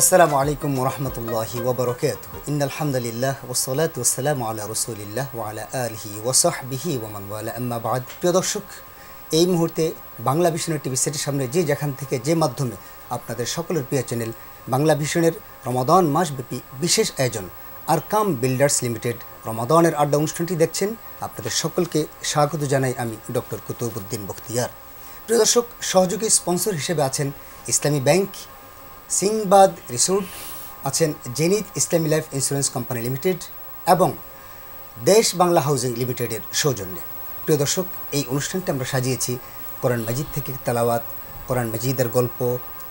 আসসালামু আলাইকুম ওরহমতুল্লাহি ওবরকাতুহু ইন্নাল হামদুলিল্লাহ ওয়াসসালাতু ওয়াসসালামু আলা রাসূলিল্লাহ ওয়া আলা আলিহি ওয়া সাহবিহি ওয়া মান ওয়ালা আম্মা বাদ। প্রিয় দর্শক, এই মুহূর্তে বাংলা ভিশনের টিভি সেটের সামনে যে যেখান থেকে যে মাধ্যমে আপনাদের সকলের প্রিয় চ্যানেল বাংলা ভিশনের রমাদান মাসব্যাপী বিশেষ আয়োজন আরকাম বিল্ডার্স লিমিটেড রমাদানের আড্ডা অনুষ্ঠানটি দেখছেন, আপনাদের সকলকে স্বাগত জানাই আমি ডক্টর কুতুবউদ্দিন বখতিয়ার। প্রিয় দর্শক, সহযোগী স্পন্সর হিসেবে আছেন ইসলামী ব্যাংক, সিংবাদ রিসোর্ট, আছেন জেনিত ইসলামী লাইফ ইন্স্যুরেন্স কোম্পানি লিমিটেড এবং দেশ বাংলা হাউজিং লিমিটেডের সৌজন্যে। প্রিয় দর্শক, এই অনুষ্ঠানটি আমরা সাজিয়েছি কোরআন মাজিদ থেকে তেলাওয়াত, কোরআন মাজিদের গল্প,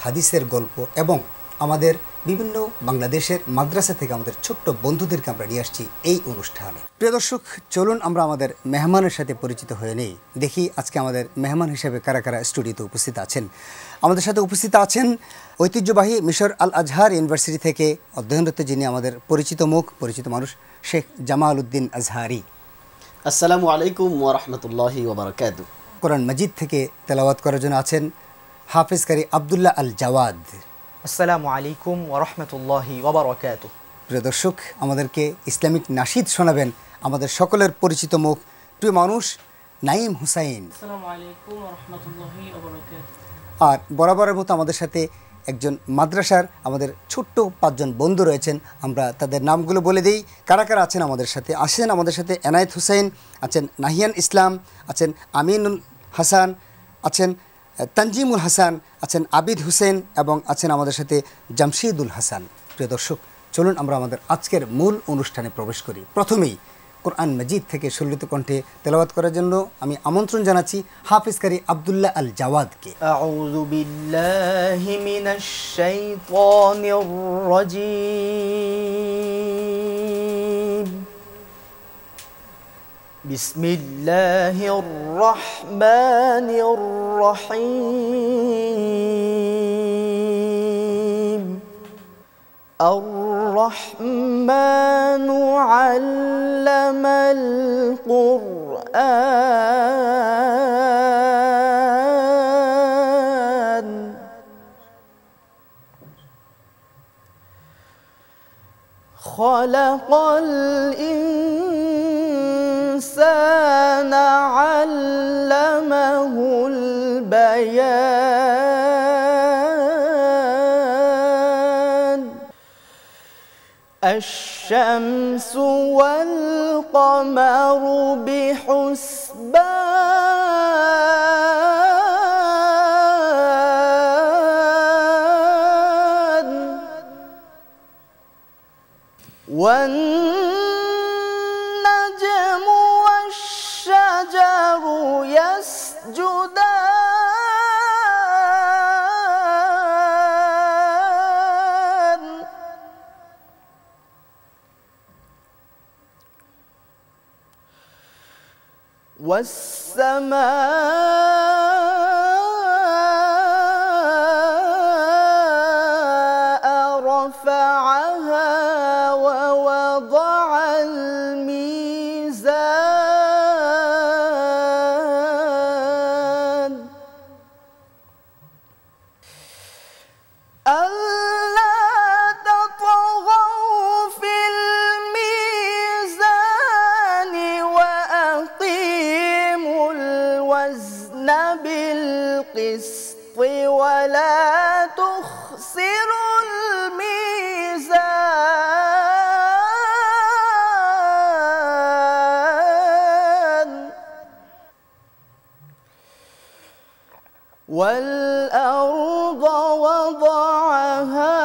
হাদিসের গল্প এবং আমাদের বিভিন্ন বাংলাদেশের মাদ্রাসা থেকে আমাদের ছোট্ট বন্ধুদেরকে আমরা নিয়ে আসছি এই অনুষ্ঠানে। প্রিয় দর্শক, চলুন আমরা আমাদের মেহমানের সাথে পরিচিত হয়ে নেই। দেখি আজকে আমাদের মেহমান হিসেবে কারা কারা স্টুডিওতে উপস্থিত আছেন। আমাদের সাথে উপস্থিত আছেন ঐতিহ্যবাহী মিশর আল আজহার ইউনিভার্সিটি থেকে অধ্যয়নরত যিনি আমাদের পরিচিত মুখ, পরিচিত মানুষ, শেখ জামাল উদ্দিন আজহারি। আসসালামু আলাইকুম ওয়া রাহমাতুল্লাহি ওয়া বারাকাতুহু। কোরআন মাজিদ থেকে তেলাওয়াত করার জন্য আছেন হাফেজ কারি আব্দুল্লাহ আল জাওয়াদ। আসসালামু আলাইকুম ওয়া রাহমাতুল্লাহি ওয়া বারাকাতুহু। প্রিয় দর্শক, আমাদেরকে ইসলামিক নাশিদ শোনাবেন আমাদের সকলের পরিচিত মুখ, প্রিয় মানুষ নাঈম হুসাইন। আসসালামু আলাইকুম ওয়া রাহমাতুল্লাহি ওয়া বারাকাতুহু। আর বরাবরের মতো আমাদের সাথে একজন মাদ্রাসার আমাদের ছোট্ট 5 জন বন্ধু রয়েছেন, আমরা তাদের নামগুলো বলে দিই কারা কারা আছেন আমাদের সাথে। আছেন আমাদের সাথে এনায়েত হুসাইন, আছেন নাহিয়ান ইসলাম, আছেন আমিনুল হাসান, আছেন তানজিমুল হাসান, আছেন আবিদ হুসেন এবং আছেন আমাদের সাথে জামশিদুল হাসান। প্রিয় দর্শক, চলুন আমরা আমাদের আজকের মূল অনুষ্ঠানে প্রবেশ করি। প্রথমেই কোরআন মাজিদ থেকে সুললিত কণ্ঠে তেলাওয়াত করার জন্য আমি আমন্ত্রণ জানাচ্ছি হাফেজ কারি আব্দুল্লাহ আল জাওয়াদকে। আউযু বিল্লাহি মিনাশ শাইতানির রাজীম। বিসমিল্লাহির রাহমানির রহিম। الرحمن علم القرآن خلق الإنسان علمه البيان الشمس والقمر بحسبان والنجم والشجر يسجدان والسماء رفعها ووضع الميزان ألا تطغوا في الميزان وأقيموا الوزن بالقسط ولا تخسروا الميزان والأرض وضعها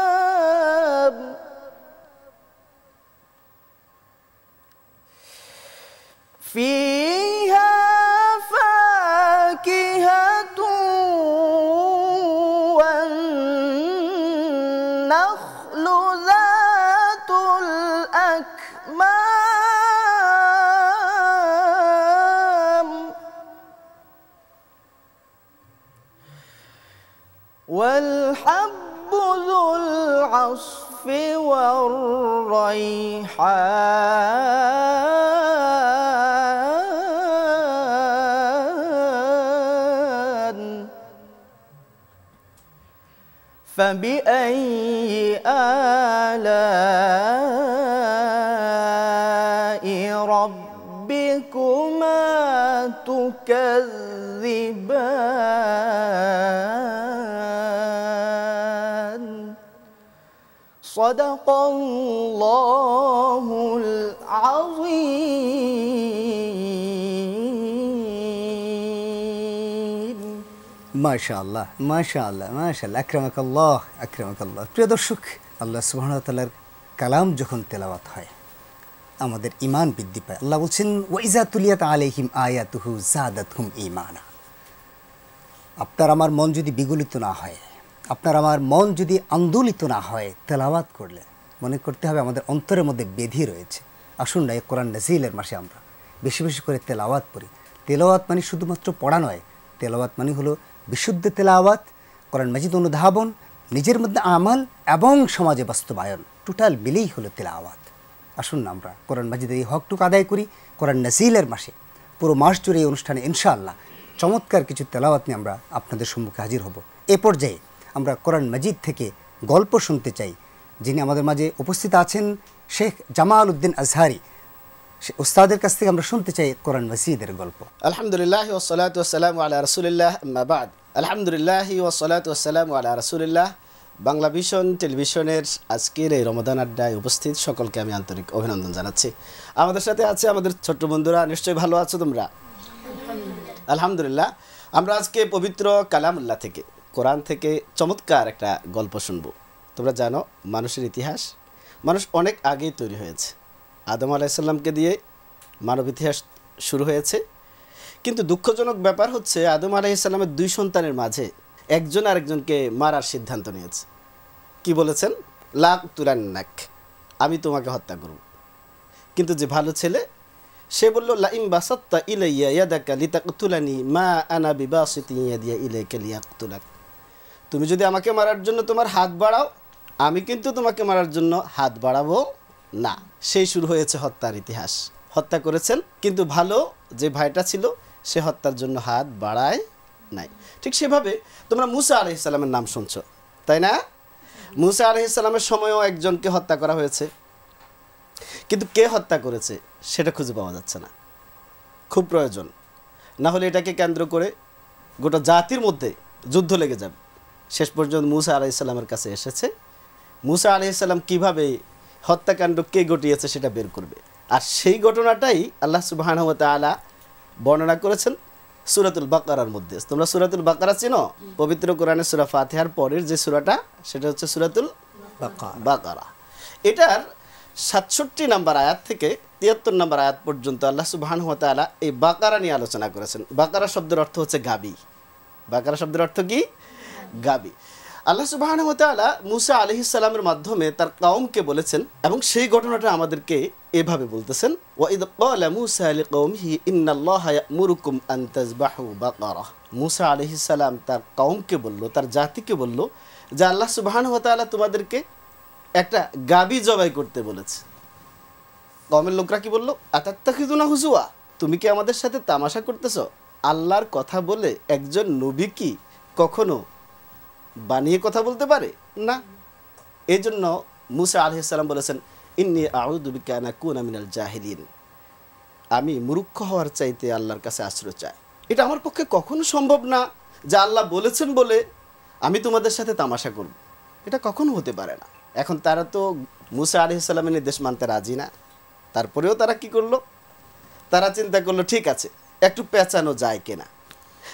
للأنام فيها فاكهة والنخل ذات الأكمام والحب ذو العصف والريحان فبأي آلاء ربكما تكذبان صدق الله العظيم মাশাআল্লাহ মাশাআল্লাহ মাশাআল্লাহ আকরামাকাল্লাহ আকরামাকাল্লাহ। প্রিয় দর্শক, আল্লাহ সুবহানাহু ওয়া তাআলার কালাম যখন তেলাওয়াত হয় আমাদের ঈমান বৃদ্ধি পায়। আল্লাহ বলছেন ওয়াইজা তুলিয়াত আলাইহিম আয়াতুহু যাদাতহুম ঈমানা। আপনার আমার মন যদি বিগলিত না হয়, আপনার আমার মন যদি আন্দোলিত না হয়, তেলাওয়াত করলে মনে করতে হবে আমাদের অন্তরের মধ্যে বেধি রয়েছে। আসুন না এই কোরআন নাজিলের মাসে আমরা বেশি বেশি করে তেলাওয়াত করি। তেলাওয়াত মানে শুধুমাত্র পড়া নয়, তেলাওয়াত মানে হলো বিশুদ্ধ তেলাওয়াত, কোরআন মাজিদ অনুধাবন, নিজের মধ্যে আমাল এবং সমাজে বাস্তবায়ন, টোটাল মিলেই হলো তেলাওয়াত। আসুন না আমরা কোরআন মাজিদের এই হকটুকু আদায় করি। কোরআন নাজিলের মাসে পুরো মাস জুড়ে এই অনুষ্ঠানে ইনশাআল্লাহ চমৎকার কিছু তেলাওয়াত নিয়ে আমরা আপনাদের সম্মুখে হাজির হব। এ পর্যায়ে আমরা কোরআন মাজিদ থেকে গল্প শুনতে চাই। যিনি আমাদের মাঝে উপস্থিত আছেন শেখ জামাল উদ্দিন আজহারি, সে উস্তাদের কাছ থেকে আমরা শুনতে চাই কোরআন মাজিদের গল্প। আলহামদুলিল্লাহ ওয়াসসালাতু ওয়াসসালামু আলা রাসূলিল্লাহ আম্মা বা'দ। আলহামদুলিল্লাহ ওয়াসসালাতু ওয়াসসালামু আলা রাসূলিল্লাহ। বাংলা ভিশন টেলিভিশনের আজকের এই রমাদান আড্ডায় উপস্থিত সকলকে আমি আন্তরিক অভিনন্দন জানাচ্ছি। আমাদের সাথে আছে আমাদের ছোট্ট বন্ধুরা। নিশ্চয়ই ভালো আছো তোমরা? আলহামদুলিল্লাহ। আমরা আজকে পবিত্র কালামুল্লাহ থেকে, কোরআন থেকে চমৎকার একটা গল্প শুনবো। তোমরা জানো মানুষের ইতিহাস, মানুষ অনেক আগেই তৈরি হয়েছে। আদম আলাইহিস সালামকে দিয়ে মানব ইতিহাস শুরু হয়েছে। কিন্তু দুঃখজনক ব্যাপার হচ্ছে আদম আলাইহিস সালামের দুই সন্তানের মাঝে একজন আরেকজনকে মারার সিদ্ধান্ত নিয়েছে। কি বলেছেন? লাকতুলান্নাক, আমি তোমাকে হত্যা করব। কিন্তু যে ভালো ছেলে সে বলল লাইম বাসাত্তা ইলাইয়া ইয়াদাকা লিতাকতুলানি মা আনা বিবাসিতি ইয়াদিয়া ইলাইকা লিয়াকতুলাক। তুমি যদি আমাকে মারার জন্য তোমার হাত বাড়াও, আমি কিন্তু তোমাকে মারার জন্য হাত বাড়াবো না। সেই শুরু হয়েছে হত্যার ইতিহাস। হত্যা করেছেন, কিন্তু ভালো যে ভাইটা ছিল সে হত্যার জন্য হাত বাড়ায় নাই। ঠিক সেভাবে তোমরা মুসা আলাইহিস সালামের নাম শুনছো, তাই না? মুসা আলাইহিস সালামের সময়ও একজনকে হত্যা করা হয়েছে, কিন্তু কে হত্যা করেছে সেটা খুঁজে পাওয়া যাচ্ছে না। খুব প্রয়োজন, না হলে এটাকে কেন্দ্র করে গোটা জাতির মধ্যে যুদ্ধ লেগে যাবে। শেষ পর্যন্ত মুসা আলাইহিস সালামের কাছে এসেছে। মুসা আলাইহিস সালাম কীভাবে হত্যাকাণ্ড কে ঘটিয়েছে সেটা বের করবে। আর সেই ঘটনাটাই আল্লাহ সুবহানাহু ওয়া তাআলা বর্ণনা করেছেন সূরাতুল বাকারার মধ্যে। তোমরা সূরাতুল বাকারা চিনো? পবিত্র কোরআনের সূরা ফাতিহার পরের যে সূরাটা সেটা হচ্ছে সূরাতুল বাকারা। এটার ৬৭ নম্বর আয়াত থেকে ৭৩ নম্বর আয়াত পর্যন্ত আল্লাহ সুবহানাহু ওয়া তাআলা এই বাকারা নিয়ে আলোচনা করেছেন। বাকারা শব্দের অর্থ হচ্ছে গাবি। বাকারা শব্দের অর্থ কি? গাবি। আল্লাহ সুবহানাহু ওয়া তাআলা মুসা আলাইহিস সালামের মাধ্যমে তার কওমকে বলেছেন, এবং সেই ঘটনাটা আমাদেরকে এভাবে বলতেছেন, ওয়া ইয ক্বালা মুসা লিকওমিহি ইন্নাল্লাহা ইয়া'মুরুকুম আন তাযবাহু বাকারা। মুসা আলাইহিস সালাম তার কওমকে বলল, তার জাতিকে বলল যে আল্লাহ সুবহানাহু ওয়া তাআলা তোমাদেরকে একটা গাবি জবাই করতে বলেছে। কওমের লোকরা কি বলল? আতাত্তাখিযুনা হুজুয়া, তুমি কি আমাদের সাথে তামাশা করতেছো? আল্লাহর কথা বলে একজন নবী কি কখনো বানিয়ে কথা বলতে পারে না? এই জন্য মুসা আলাইহিস সালাম বলেছেন, ইন্নী আউযু বিকা আন আকুনা মিনাল জাহিলিন, আমি মূর্খ হওয়ার চাইতে আল্লাহর কাছে আশ্রয় চাই। এটা আমার পক্ষে কখনো সম্ভব না যে আল্লাহ বলেছেন বলে আমি তোমাদের সাথে তামাশা করব, এটা কখনো হতে পারে না। এখন তারা তো মুসা আলাইহিস সালামের নির্দেশ মানতে রাজি না। তারপরেও তারা কি করলো? তারা চিন্তা করলো ঠিক আছে একটু পেঁচানো যায় কিনা।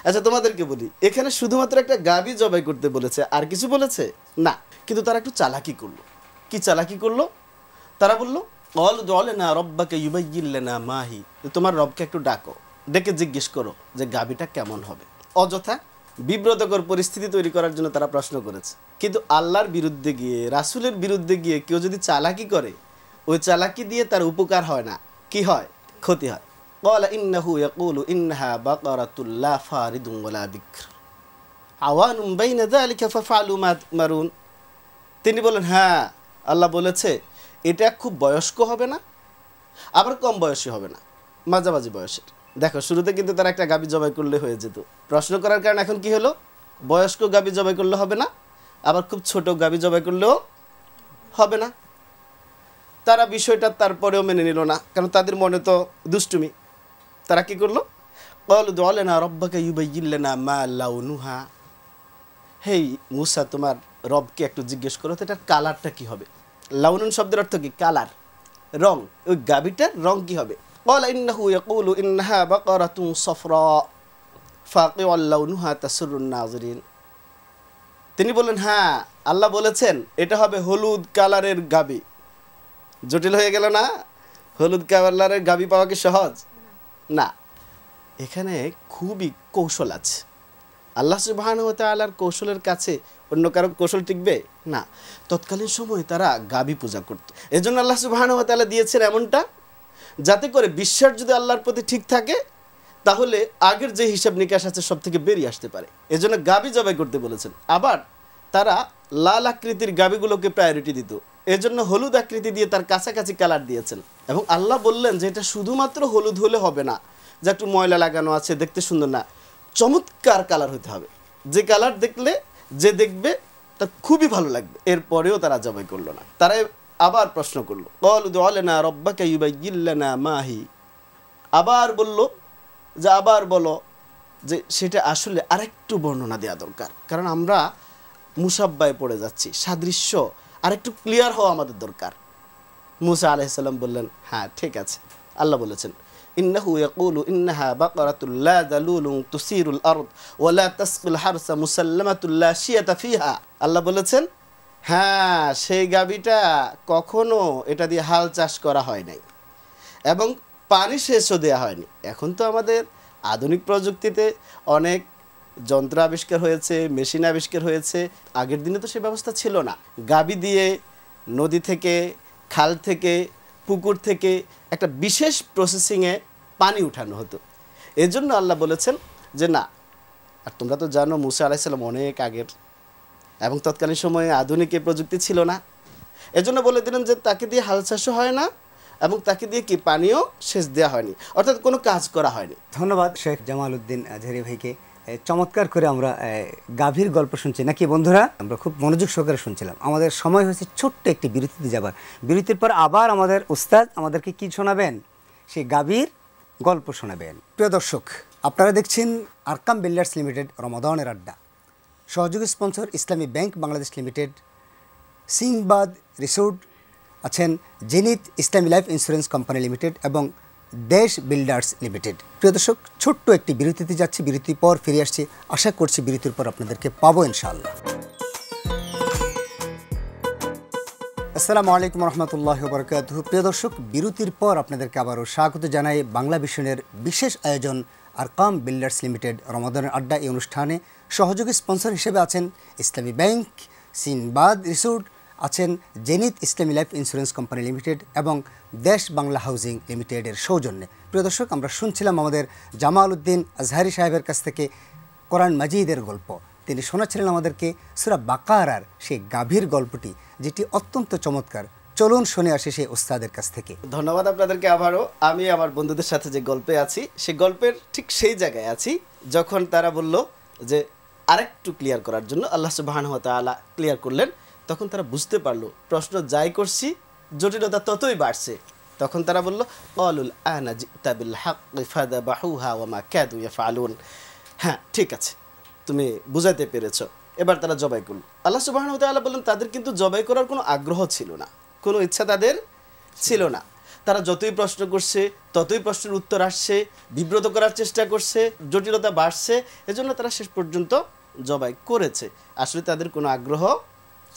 আচ্ছা তোমাদেরকে বলি, এখানে শুধুমাত্র একটা গাবি জবাই করতে বলেছে, আর কিছু বলেছে না। কিন্তু তারা একটু চালাকি করলো। কি চালাকি করলো? তারা বললো অল দলে না রব্বাকে ইউবাইয়িল্লানা মাহি, তোমার রবকে একটু ডাকো, ডেকে জিজ্ঞেস করো যে গাবিটা কেমন হবে। অযথা বিব্রতকর পরিস্থিতি তৈরি করার জন্য তারা প্রশ্ন করেছে। কিন্তু আল্লাহর বিরুদ্ধে গিয়ে, রাসূলের বিরুদ্ধে গিয়ে কেউ যদি চালাকি করে, ওই চালাকি দিয়ে তার উপকার হয় না, কি হয়? ক্ষতি হয়। ক্বালা ইন্নাহু ইয়াকুলু ইন্নাহা বাকারাতুল লা ফারিদুন ওয়ালা বিকর আওয়ানুম বাইনা যালিকা ফাফআলু মা তুমারুন। তিনি বলেন হ্যাঁ, আল্লাহ বলেছে এটা খুব বয়স্ক হবে না, আবার কম বয়সী হবে না, মাঝামাঝি বয়সের। দেখো শুরুতে কিন্তু তারা একটা গাবি জবাই করলে হয়ে যেত। প্রশ্ন করার কারণে এখন কি হলো? বয়স্ক গাবি জবাই করলে হবে না, আবার খুব ছোট গাভী জবাই করলেও হবে না। তারা বিষয়টা তারপরেও মেনে নিল না, কারণ তাদের মনে তো দুষ্টুমি। তারা কি করলো? ক্বালু উদউ লানা রাব্বাকা ইউবায়্যিন লানা মা লাউনুহা। হেই মুসা, তোমার রবকে একটু জিজ্ঞেস করো তো এটার কালারটা কি হবে। লাউনুন শব্দের অর্থ কি? কালার, রং। ওই গাভীটার রং কি হবে? ক্বালা ইন্নাহু ইয়াকুলু ইন্নাহা বাকারাতুন সাফরা ফাকিউল লাউনুহা তাসুরুন নাযিরিন। তিনি বললেন, হ্যাঁ আল্লাহ বলেছেন এটা হবে হলুদ কালারের গাভী। জটিল হয়ে গেল না? হলুদ কালারের গাভী পাওয়া কি সহজ? না, এখানে খুবই কৌশল আছে। আল্লাহ সুবহানাহু ওয়া তাআলার কৌশলের কাছে অন্য কারো কৌশল টিকবে না। তৎকালীন সময়ে তারা গাভী পূজা করত। এজন্য আল্লাহ সুবহানাহু ওয়া তাআলা দিয়েছেন এমনটা, যাতে করে বিশ্বাস যদি আল্লাহর প্রতি ঠিক থাকে তাহলে আগের যে হিসাব নিকাশ আছে সব থেকে বেরিয়ে আসতে পারে। এজন্য গাভী জবাই করতে বলেছেন। আবার তারা লাল আকৃতির গাভীগুলোকে প্রায়োরিটি দিত, এজন্য হলুদ আকৃতি দিয়ে তার কাছাকাছি কালার দিয়েছেন। এবং আল্লাহ বললেন যে এটা শুধুমাত্র হলুদ হলে হবে না, যা একটু ময়লা লাগানো আছে, দেখতে সুন্দর না, চমৎকার কালার হতে হবে, যে কালার দেখলে যে দেখবে তার খুবই ভালো লাগবে। এরপরেও তারা জবাই করলো না। তারা আবার প্রশ্ন করলো, ক্বালু উদউ লানা রাব্বাকা ইউবায়্যিন লানা মা হি। আবার বলল যে আবার বলো যে সেটা আসলে আরেকটু বর্ণনা দেওয়া দরকার, কারণ আমরা মুসাব্বায় পড়ে যাচ্ছি, সাদৃশ্য আরেকটু ক্লিয়ার হওয়া আমাদের দরকার। মুসা আলাইহিস সালাম বললেন, হ্যাঁ ঠিক আছে। আল্লাহ বলেছেন, ইন্নাহু ইয়াকুলু ইন্নাহা বাকারাতুল লা যালুলুন তুসিরুল আরদ ওয়া লা তাসকিল হারসা মুসাল্লামাতুল লা শিয়াতা ফিহা। আল্লাহ বলেছেন, হ্যাঁ সেই গাভীটা কখনো এটা দিয়ে হাল চাষ করা হয় নাই এবং পানি সেচও দেওয়া হয়নি। এখন তো আমাদের আধুনিক প্রযুক্তিতে অনেক যন্ত্র আবিষ্কার হয়েছে, মেশিন আবিষ্কার হয়েছে। আগের দিনে তো সে ব্যবস্থা ছিল না। গাভী দিয়ে নদী থেকে, খাল থেকে, পুকুর থেকে একটা বিশেষ প্রসেসিংয়ে পানি উঠানো হতো। এজন্য আল্লাহ বলেছেন যে না। আর তোমরা তো জানো মুসা আলাইহিস সালাম অনেক আগের, এবং তৎকালীন সময়ে আধুনিক এই প্রযুক্তি ছিল না। এজন্য বলে দিলেন যে তাকে দিয়ে হাল চাষও হয় না এবং তাকে দিয়ে কি পানিও সেচ দেওয়া হয়নি, অর্থাৎ কোনো কাজ করা হয়নি। ধন্যবাদ শেখ জামাল উদ্দিন আজহারি ভাইকে। চমৎকার করে আমরা গাভীর গল্প শুনছি নাকি বন্ধুরা? আমরা খুব মনোযোগ সহকারে শুনছিলাম। আমাদের সময় হয়েছে ছোট্ট একটি বিরতিতে যাবার। বিরতির পর আবার আমাদের উস্তাদ আমাদেরকে কি শোনাবেন? সেই গাভীর গল্প শোনাবেন। প্রিয় দর্শক, আপনারা দেখছেন আরকাম বিল্ডার্স লিমিটেড রমাদানের আড্ডা। সহযোগী স্পন্সর ইসলামী ব্যাংক বাংলাদেশ লিমিটেড, সিংবাদ রিসোর্ট আছেন জেনিথ ইসলামী লাইফ ইন্স্যুরেন্স কোম্পানি লিমিটেড এবং দেশ বিল্ডার্স লিমিটেড। প্রিয় দর্শক, ছোট্ট একটি বিরতিতে যাচ্ছি, বিরতির পর ফিরে আসছি। আশা করছি বিরতির পর আপনাদেরকে পাবো ইনশাআল্লাহ। আসসালামু আলাইকুম রহমতুল্লাহি ওয়া বারাকাতুহু। প্রিয় দর্শক, বিরতির পর আপনাদেরকে আবারও স্বাগত জানাই বাংলা ভিশনের বিশেষ আয়োজন আরকাম বিল্ডার্স লিমিটেড রমাদানের আড্ডা। এই অনুষ্ঠানে সহযোগী স্পন্সর হিসেবে আছেন ইসলামী ব্যাংক, সিনবাদ রিসোর্ট, আছেন জেনিথ ইসলামী লাইফ ইন্স্যুরেন্স কোম্পানি লিমিটেড এবং দেশ বাংলা হাউজিং লিমিটেডের সৌজন্যে। প্রিয় দর্শক, আমরা শুনছিলাম আমাদের জামাল উদ্দিন আজহারি সাহেবের কাছ থেকে কোরআন মাজিদের গল্প। তিনি শোনাচ্ছিলেন আমাদেরকে সূরা বাকারার সেই গাভীর গল্পটি, যেটি অত্যন্ত চমৎকার। চলুন শুনে আসি সেই ওস্তাদের কাছ থেকে। ধন্যবাদ আপনাদেরকে আবারও। আমি আমার বন্ধুদের সাথে যে গল্পে আছি, সেই গল্পের ঠিক সেই জায়গায় আছি যখন তারা বলল যে আরেকটু ক্লিয়ার করার জন্য আল্লাহ সুবহানাহু ওয়া তাআলা ক্লিয়ার করলেন। তখন তারা বুঝতে পারলো প্রশ্ন যাই করছি জটিলতা ততই বাড়ছে। তখন তারা বলল, ক্বালুল আনা জিতা বিল হাক্কি ফাযাবাহুহা ওয়া মা কাদু ইয়াফআলুন। হ্যাঁ ঠিক আছে, তুমি বুঝাতে পেরেছো। এবার তারা জবাই করল। আল্লাহ সুবহানাহু ওয়া তাআলা বললেন তাদের কিন্তু জবাই করার কোনো আগ্রহ ছিল না, কোনো ইচ্ছা তাদের ছিল না। তারা যতই প্রশ্ন করছে ততই প্রশ্নের উত্তর আসছে, বিব্রত করার চেষ্টা করছে, জটিলতা বাড়ছে। এজন্য তারা শেষ পর্যন্ত জবাই করেছে। আসলে তাদের কোনো আগ্রহ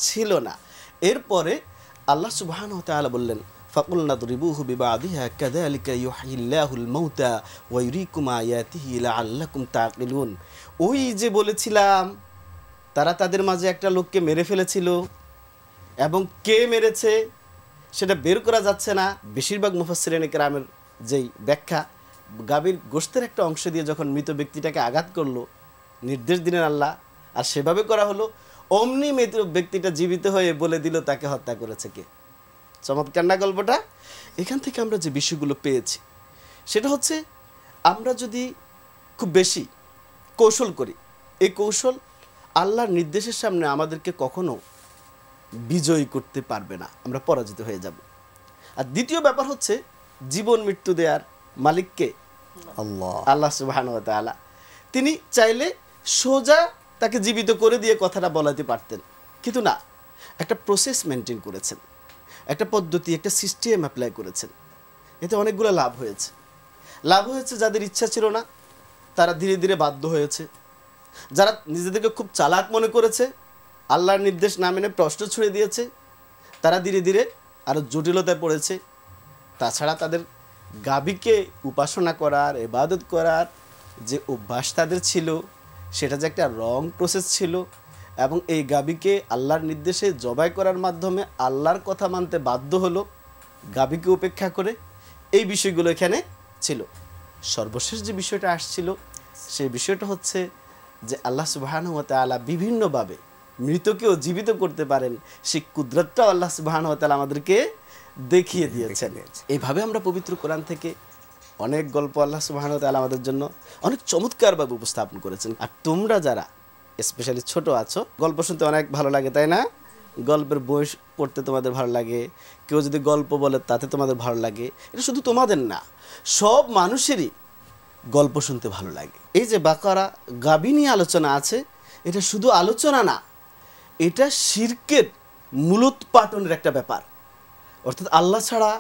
ছিল না। এরপরে আল্লাহ সুবহানাহু ওয়া তাআলা বললেন, ফাকুলনা দরিবুহু বিবাদিহা কাযালিকা ইউহয়িল্লাহুল মাউতা ওয়া ইউরিকুম আয়াতিহি লাআল্লাকুম তাকিলুন। ওই যে বলেছিলাম তারা তাদের মাঝে একটা লোককে মেরে ফেলেছিল এবং কে মেরেছে সেটা বের করা যাচ্ছে না। বেশিরভাগ মুফাসসিরিনে কেরামের যেই ব্যাখ্যা, গাভীর গোশতের একটা অংশ দিয়ে যখন মৃত ব্যক্তিটাকে আঘাত করলো, নির্দেশ দিলেন আল্লাহ, আর সেভাবে করা হলো। অমনি মৃত ব্যক্তিটা জীবিত হয়ে বলে দিল তাকে হত্যা করেছে কে। চমৎকার না গল্পটা? এখান থেকে আমরা যে বিষয়গুলো পেয়েছি সেটা হচ্ছে, আমরা যদি খুব বেশি কৌশল করি, এই কৌশল আল্লাহর নির্দেশের সামনে আমাদেরকে কখনো বিজয়ী করতে পারবে না, আমরা পরাজিত হয়ে যাব। আর দ্বিতীয় ব্যাপার হচ্ছে জীবন মৃত্যু দেওয়ার মালিককে আল্লাহ সুবহানাহু ওয়া তাআলা। তিনি চাইলে সোজা তাকে জীবিত করে দিয়ে কথাটা বলাতে পারতেন, কিন্তু না, একটা প্রসেস মেনটেন করেছেন, একটা পদ্ধতি, একটা সিস্টেম অ্যাপ্লাই করেছেন। এতে অনেকগুলো লাভ হয়েছে। লাভ হয়েছে যাদের ইচ্ছা ছিল না তারা ধীরে ধীরে বাধ্য হয়েছে, যারা নিজেদেরকে খুব চালাক মনে করেছে, আল্লাহর নির্দেশ না মেনে প্রশ্ন ছুড়ে দিয়েছে, তারা ধীরে ধীরে আরও জটিলতায় পড়েছে। তাছাড়া তাদের গাভীকে উপাসনা করার, ইবাদত করার যে অভ্যাস তাদের ছিল, সেটা যে একটা রং প্রসেস ছিল, এবং এই গাভীকে আল্লাহর নির্দেশে জবাই করার মাধ্যমে আল্লাহর কথা মানতে বাধ্য হলো গাভীকে উপেক্ষা করে, এই বিষয়গুলো এখানে ছিল। সর্বশেষ যে বিষয়টা আসছিল সেই বিষয়টা হচ্ছে যে আল্লাহ সুবহানাহু ওয়া তাআলা বিভিন্নভাবে মৃতকেও জীবিত করতে পারেন, সেই কুদরতটাও আল্লাহ সুবহানাহু ওয়া তাআলা আমাদেরকে দেখিয়ে দিয়েছেন। এইভাবে আমরা পবিত্র কোরআন থেকে অনেক গল্প আল্লাহ সুবহানাহু ওয়া তাআলা আমাদের জন্য অনেক চমৎকারভাবে উপস্থাপন করেছেন। আর তোমরা যারা স্পেশালি ছোট আছো, গল্প শুনতে অনেক ভালো লাগে, তাই না? গল্পের বই পড়তে তোমাদের ভালো লাগে, কেউ যদি গল্প বলে তাতে তোমাদের ভালো লাগে। এটা শুধু তোমাদের না, সব মানুষেরই গল্প শুনতে ভালো লাগে। এই যে বাকারা গাভী নিয়ে আলোচনা আছে, এটা শুধু আলোচনা না, এটা শিরকের মূলোৎপাটনের একটা ব্যাপার। অর্থাৎ আল্লাহ ছাড়া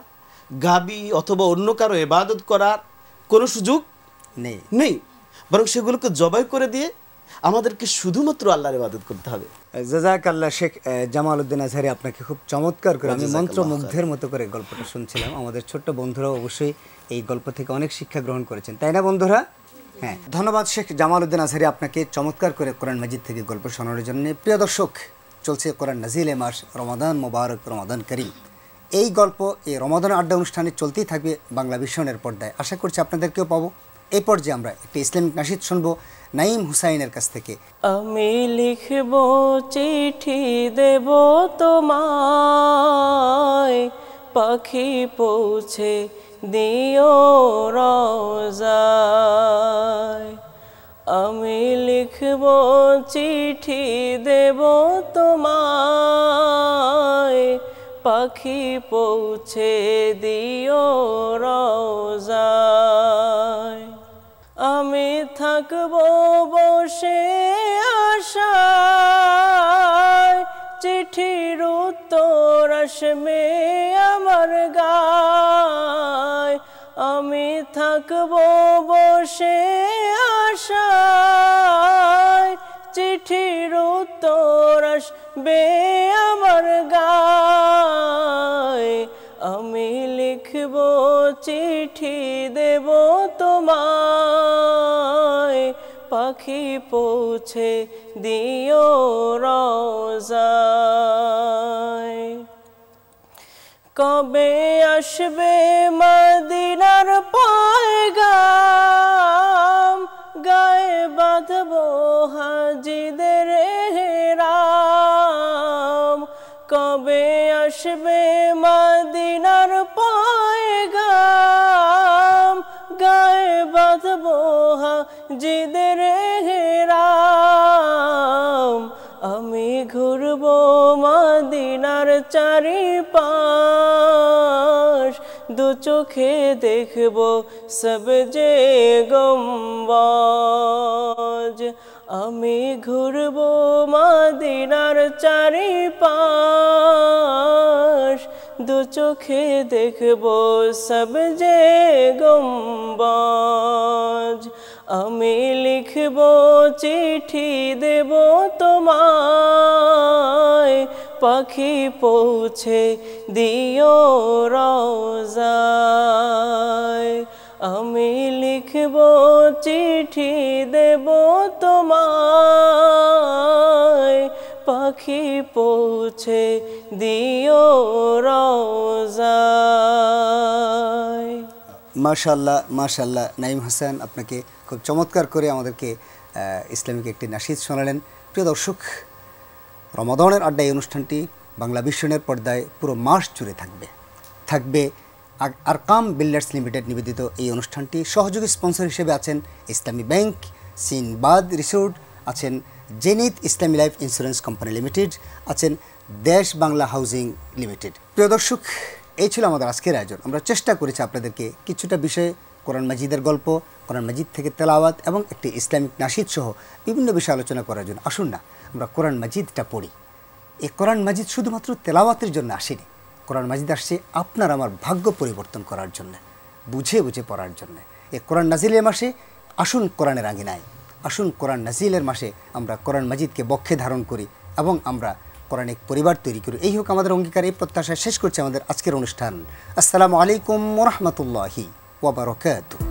গাভী অথবা অন্য কারো ইবাদত করার কোনো সুযোগ নেই, বরং সেগুলোকে জবাই করে দিয়ে আমাদেরকে শুধুমাত্র আল্লাহর ইবাদত করতে হবে। জাযাকাল্লাহ শেখ জামাল উদ্দিন আজহারি, আপনাকে খুব চমৎকার করে, আমি মন্ত্রমুগ্ধের মতো করে গল্পটা শুনছিলাম। আমাদের ছোট্ট বন্ধুরাও অবশ্যই এই গল্প থেকে অনেক শিক্ষা গ্রহণ করেছেন, তাই না বন্ধুরা? হ্যাঁ, ধন্যবাদ শেখ জামাল উদ্দিন আজহারি আপনাকে চমৎকার করে কোরআন মাজিদ থেকে গল্প শোনানোর জন্য। প্রিয় দর্শক, চলছে কোরআন নাজিলে মাস রমাদান মোবারক, রমাদান করিম। এই গল্প এই রমাদান আড্ডা অনুষ্ঠানে চলতেই থাকবে বাংলা ভিশনের পর্দায়। আশা করছি আপনাদেরকেও পাবো। এই পর্যায়ে আমরা একটি ইসলামিক নাশিদ শুনবো নাঈম হুসাইনের কাছ থেকে। আমি লিখব চিঠি দেব তোমায়, পাখি পৌঁছে দিও রওজায়। আমি লিখব চিঠি দেব তোমায়, পাখি পৌঁছে দিও রওজায়। আমি থাকবো বসে আশায়, চিঠির উত্তর আসবে আমার গায়। আমি থাকবো বসে আশায়, চিঠির উত্তর আসবে আমার গায়। আমি লিখব চিঠি দেব তোমায়, পাখি পৌঁছে দিও রওজায়। কবে আসবে মদিনার পয়গাম, গায়ে বাঁধবো হাজিদের হেরাম। কবে আসবে মদিনার পয়গাম, গায়ে বাঁধবো হাজিদের হেরাম। আমি ঘুরবো মদিনার চারিপাশ, দু চোখে দেখবো সবজে গম্বুজ। আমি ঘুরবো মদিনার চারিপাশ, দু চোখে দেখবো সবজে গম্বুজ। আমি লিখব চিঠি দেব তোমায়, পাখি পৌঁছে দিও রওজায়। আমি লিখব চিঠি দেব তোমায়, পাখি পৌঁছে দিও রওজায়। মাশাআল্লাহ, মাশাআল্লাহ। নাঈম হাসান, আপনাকে খুব চমৎকার করে আমাদেরকে ইসলামিক একটি নাশিদ শোনালেন। প্রিয় দর্শক, রমাদানের আড্ডা এই অনুষ্ঠানটি বাংলা ভিশনের পর্দায় পুরো মাস জুড়ে থাকবে। আরকাম বিল্ডার্স লিমিটেড নিবেদিত এই অনুষ্ঠানটি সহযোগী স্পন্সর হিসেবে আছেন ইসলামী ব্যাংক, সিনবাদ রিসোর্ট, আছেন জেনিথ ইসলামী লাইফ ইন্স্যুরেন্স কোম্পানি লিমিটেড, আছেন দেশ বাংলা হাউজিং লিমিটেড। প্রিয় দর্শক, এই ছিল আমাদের আজকের আয়োজন। আমরা চেষ্টা করেছি আপনাদেরকে কিছুটা বিষয়ে কোরআন মাজিদের গল্প, কোরআন মাজিদ থেকে তেলাওয়াত এবং একটি ইসলামিক নাশিদ সহ বিভিন্ন বিষয়ে আলোচনা করার জন্য। আসুন না আমরা কোরআন মাজিদটা পড়ি। এই কোরআন মাজিদ শুধুমাত্র তেলাওয়াতের জন্য আসেনি। কোরআন মাজিদ আসছে আপনার আমার ভাগ্য পরিবর্তন করার জন্য, বুঝে বুঝে পড়ার জন্য। এই কোরআন নাজিলের মাসে আসুন কোরআনের আঙিনায়, আসুন কোরআন নাজিলের মাসে আমরা কোরআন মাজিদকে বক্ষে ধারণ করি এবং আমরা কোরআনিক পরিবার তৈরি করি। এই হোক আমাদের অঙ্গীকার। এই প্রত্যাশায় শেষ করছে আমাদের আজকের অনুষ্ঠান। আসসালামু আলাইকুম ওয়া রাহমাতুল্লাহি ওয়া বারাকাতুহু।